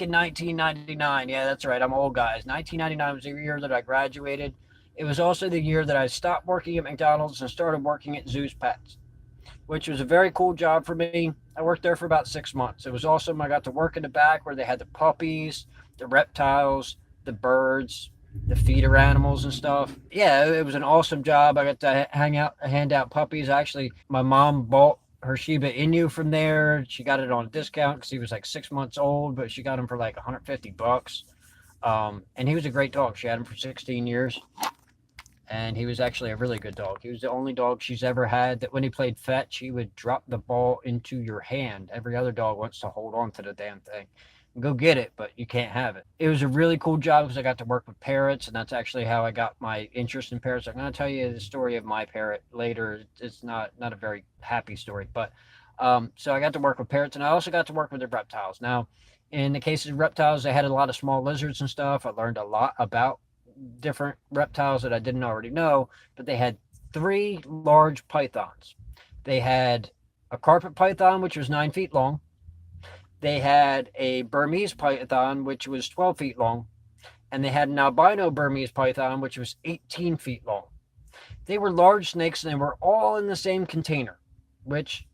in 1999. Yeah, that's right. I'm old, guys. 1999 was the year that I graduated. It was also the year that I stopped working at McDonald's and started working at Zeus Pets, which was a very cool job for me. I worked there for about 6 months. It was awesome. I got to work in the back where they had the puppies, the reptiles, the birds, the feeder animals and stuff. Yeah, it was an awesome job. I got to hang out, hand out puppies. Actually, my mom bought her Shiba Inu from there. She got it on a discount because he was like 6 months old, but she got him for like 150 bucks. And he was a great dog. She had him for 16 years, and he was actually a really good dog. He was the only dog she's ever had that when he played fetch, he would drop the ball into your hand. Every other dog wants to hold on to the damn thing and go get it, but you can't have it. It was a really cool job because I got to work with parrots, and that's actually how I got my interest in parrots. I'm going to tell you the story of my parrot later. It's not a very happy story, but so I got to work with parrots, and I also got to work with the reptiles. Now, in the case of reptiles, they had a lot of small lizards and stuff. I learned a lot about different reptiles that I didn't already know, but they had three large pythons. They had a carpet python, which was 9 feet long. They had a Burmese python, which was 12 feet long. And they had an albino Burmese python, which was 18 feet long. They were large snakes and they were all in the same container, which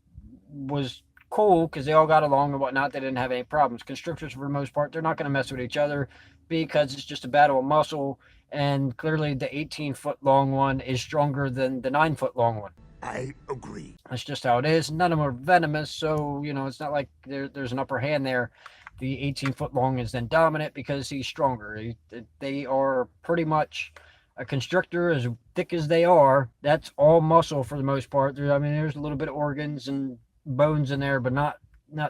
was cool because they all got along and whatnot. They didn't have any problems. Constrictors, for the most part, they're not going to mess with each other because it's just a battle of muscle. And clearly, the 18-foot long one is stronger than the 9 foot long one. I agree. That's just how it is. None of them are venomous, so it's not like there's an upper hand there. The 18-foot long is then dominant because he's stronger. They are pretty much a constrictor, as thick as they are. That's all muscle for the most part. There's a little bit of organs and bones in there, but not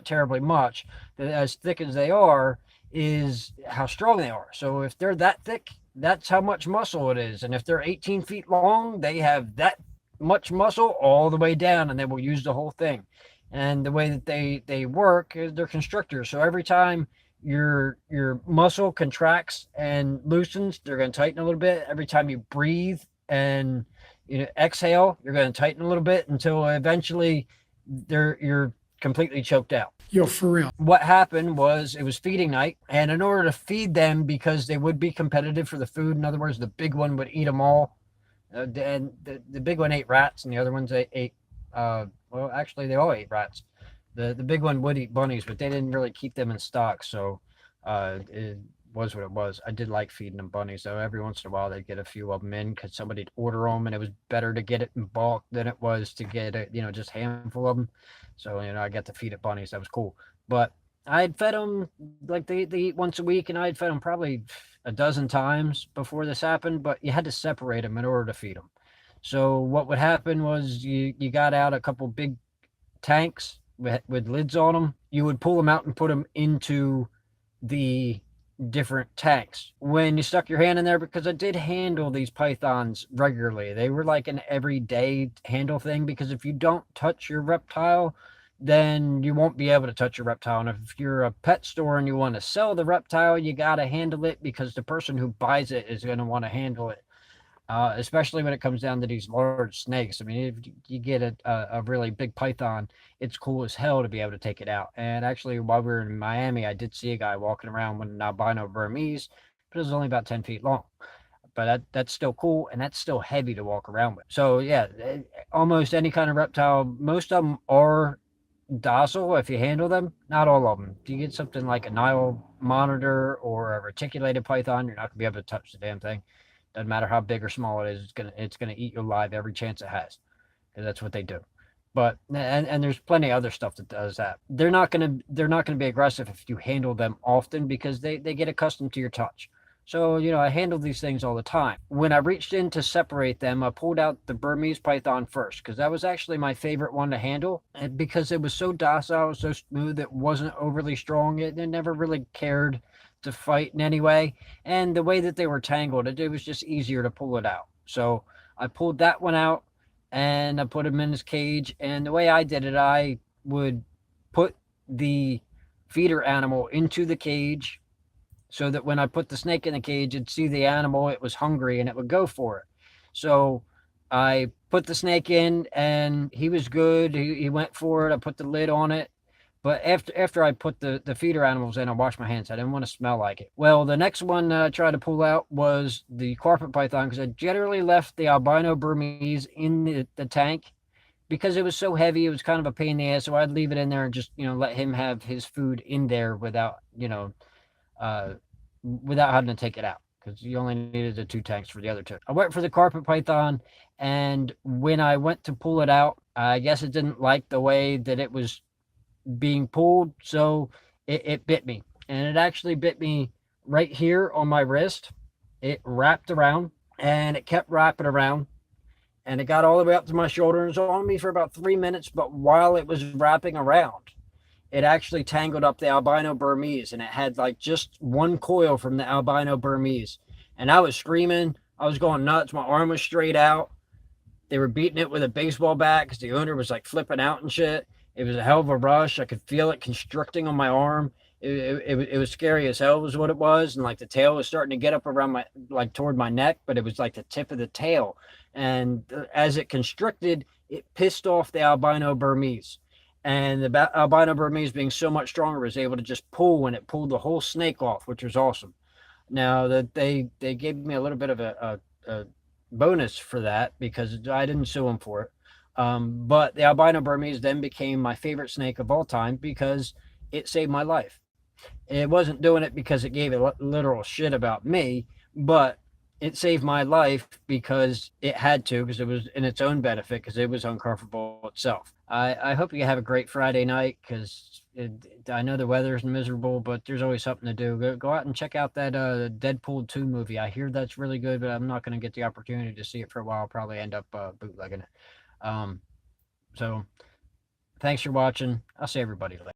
terribly much. As thick as they are is how strong they are. So if they're that thick, that's how much muscle it is. And if they're 18 feet long, they have that much muscle all the way down, and they will use the whole thing. And the way that they work is they're constrictors. So every time your muscle contracts and loosens, they're going to tighten a little bit. Every time you breathe and exhale, you're going to tighten a little bit until eventually you're completely choked out. Yo, for real. What happened was it was feeding night, and in order to feed them, because they would be competitive for the food, in other words, the big one would eat them all. And the big one ate rats, and the other ones ate well, actually, they all ate rats. The big one would eat bunnies, but they didn't really keep them in stock, so it was what it was. I did like feeding them bunnies, though. Every once in a while, they'd get a few of them in because somebody'd order them, and it was better to get it in bulk than it was to get it, just a handful of them. So, I got to feed it bunnies. That was cool. But I had fed them, like they eat once a week, and I had fed them probably a dozen times before this happened, but you had to separate them in order to feed them. So what would happen was you got out a couple big tanks with lids on them. You would pull them out and put them into the different tanks. When you stuck your hand in there, because I did handle these pythons regularly, they were like an everyday handle thing, because if you don't touch your reptile, then you won't be able to touch your reptile. And if you're a pet store and you want to sell the reptile, you got to handle it, because the person who buys it is going to want to handle it. Especially when it comes down to these large snakes. I mean, if you get a really big python, it's cool as hell to be able to take it out. And actually, while we were in Miami, I did see a guy walking around with an albino Burmese, but it was only about 10 feet long. But that's still cool, and that's still heavy to walk around with. So, yeah, almost any kind of reptile, most of them are docile if you handle them. Not all of them. If you get something like a Nile monitor or a reticulated python, you're not going to be able to touch the damn thing. Doesn't matter how big or small it is, it's gonna eat you alive every chance it has, because that's what they do. But and there's plenty of other stuff that does that. They're not gonna be aggressive if you handle them often, because they get accustomed to your touch. So I handle these things all the time. When I reached in to separate them, I pulled out the Burmese python first, because that was actually my favorite one to handle, and because it was so docile, so smooth, it wasn't overly strong. It never really cared to fight in any way, and the way that they were tangled, it was just easier to pull it out. So I pulled that one out and I put him in his cage. And the way I did it, I would put the feeder animal into the cage so that when I put the snake in the cage, it'd see the animal, it was hungry, and it would go for it. So I put the snake in, and he was good. He went for it. I put the lid on it, But after I put the feeder animals in, I washed my hands. I didn't want to smell like it. Well, the next one I tried to pull out was the carpet python because I generally left the albino Burmese in the tank because it was so heavy. It was kind of a pain in the ass. So I'd leave it in there and just let him have his food in there uh, without having to take it out because you only needed the two tanks for the other two. I went for the carpet python, and when I went to pull it out, I guess it didn't like the way that it was being pulled, so it bit me. And it actually bit me right here on my wrist. It wrapped around and it kept wrapping around and it got all the way up to my shoulder and it was on me for about 3 minutes. But while it was wrapping around, it actually tangled up the albino Burmese and it had like just one coil from the albino Burmese. And I was screaming. I was going nuts. My arm was straight out. They were beating it with a baseball bat because the owner was like flipping out and shit. It was a hell of a rush. I could feel it constricting on my arm. It was scary as hell was what it was. And like the tail was starting to get up around my, like toward my neck, but it was like the tip of the tail. And as it constricted, it pissed off the albino Burmese. And the albino Burmese being so much stronger was able to just pull, and it pulled the whole snake off, which was awesome. Now that they gave me a little bit of a bonus for that because I didn't sue him for it. But the albino Burmese then became my favorite snake of all time because it saved my life. It wasn't doing it because it gave a literal shit about me, but it saved my life because it had to, because it was in its own benefit, because it was uncomfortable itself. I hope you have a great Friday night because I know the weather's miserable, but there's always something to do. Go out and check out that Deadpool 2 movie. I hear that's really good, but I'm not going to get the opportunity to see it for a while. I'll probably end up bootlegging it. Um, so thanks for watching. I'll see everybody later.